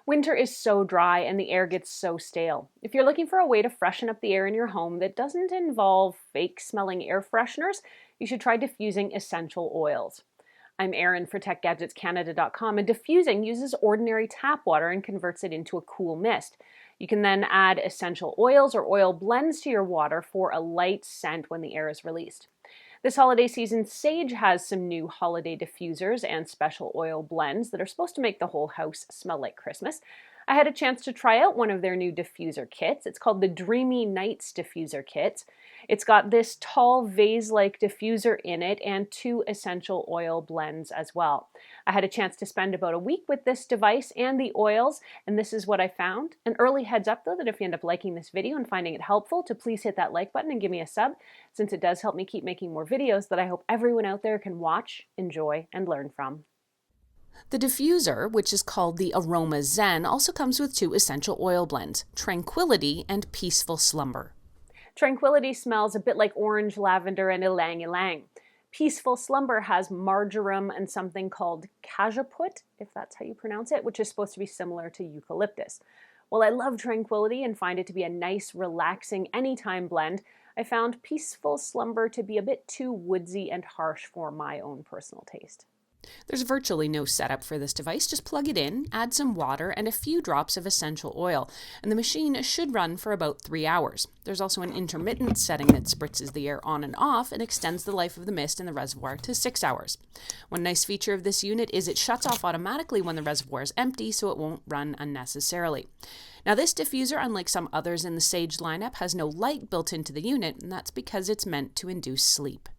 Winter is so dry and the air gets so stale. If you're looking for a way to freshen up the air in your home that doesn't involve fake smelling air fresheners, you should try diffusing essential oils. I'm Erin for TechGadgetsCanada.com, and diffusing uses ordinary tap water and converts it into a cool mist. You can then add essential oils or oil blends to your water for a light scent when the air is released. This holiday season, Saje has some new holiday diffusers and special oil blends that are supposed to make the whole house smell like Christmas. I had a chance to try out one of their new diffuser kits. It's called the Dreamy Nights Diffuser Kit. It's got this tall vase-like diffuser in it and 2 essential oil blends as well. I had a chance to spend about a week with this device and the oils, and this is what I found. An early heads up though that if you end up liking this video and finding it helpful, to please hit that like button and give me a sub, since it does help me keep making more videos that I hope everyone out there can watch, enjoy, and learn from. The diffuser, which is called the Aroma Zen, also comes with 2 essential oil blends, Tranquility and Peaceful Slumber. Tranquility smells a bit like orange, lavender, and ylang ylang. Peaceful Slumber has marjoram and something called cajeput, if that's how you pronounce it, which is supposed to be similar to eucalyptus. While I love Tranquility and find it to be a nice, relaxing, anytime blend, I found Peaceful Slumber to be a bit too woodsy and harsh for my own personal taste. There's virtually no setup for this device. Just plug it in, add some water, and a few drops of essential oil, and the machine should run for about 3 hours. There's also an intermittent setting that spritzes the air on and off and extends the life of the mist in the reservoir to 6 hours. One nice feature of this unit is it shuts off automatically when the reservoir is empty, so it won't run unnecessarily. Now, this diffuser, unlike some others in the Saje lineup, has no light built into the unit, and that's because it's meant to induce sleep.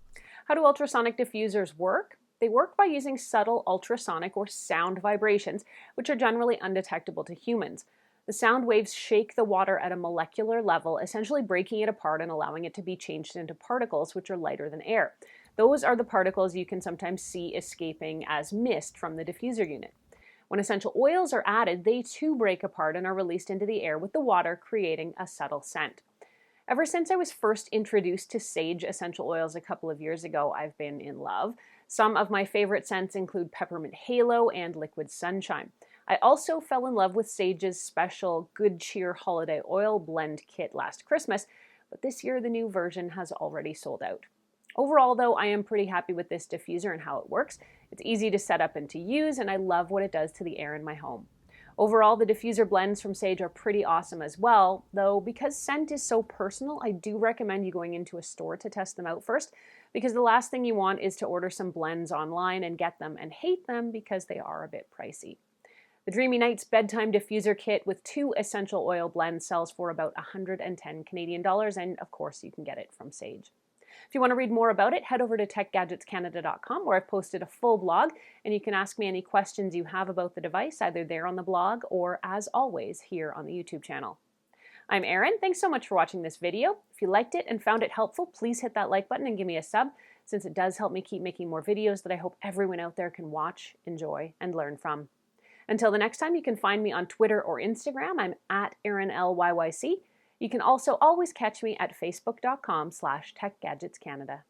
How do ultrasonic diffusers work? They work by using subtle ultrasonic or sound vibrations, which are generally undetectable to humans. The sound waves shake the water at a molecular level, essentially breaking it apart and allowing it to be changed into particles which are lighter than air. Those are the particles you can sometimes see escaping as mist from the diffuser unit. When essential oils are added, they too break apart and are released into the air with the water, creating a subtle scent. Ever since I was first introduced to Saje essential oils a couple of years ago, I've been in love. Some of my favorite scents include Peppermint Halo and Liquid Sunshine. I also fell in love with Sage's special Good Cheer Holiday Oil Blend Kit last Christmas, but this year the new version has already sold out. Overall though, I am pretty happy with this diffuser and how it works. It's easy to set up and to use, and I love what it does to the air in my home. Overall, the diffuser blends from Saje are pretty awesome as well, though because scent is so personal, I do recommend you going into a store to test them out first, because the last thing you want is to order some blends online and get them and hate them because they are a bit pricey. The Dreamy Nights Bedtime Diffuser Kit with 2 essential oil blends sells for about 110 Canadian dollars, and of course you can get it from Saje. If you want to read more about it, head over to TechGadgetsCanada.com, where I've posted a full blog, and you can ask me any questions you have about the device, either there on the blog or, as always, here on the YouTube channel. I'm Erin. Thanks so much for watching this video. If you liked it and found it helpful, please hit that like button and give me a sub, since it does help me keep making more videos that I hope everyone out there can watch, enjoy, and learn from. Until the next time, you can find me on Twitter or Instagram. I'm at ErinLYYC. You can also always catch me at facebook.com/TechGadgetsCanada.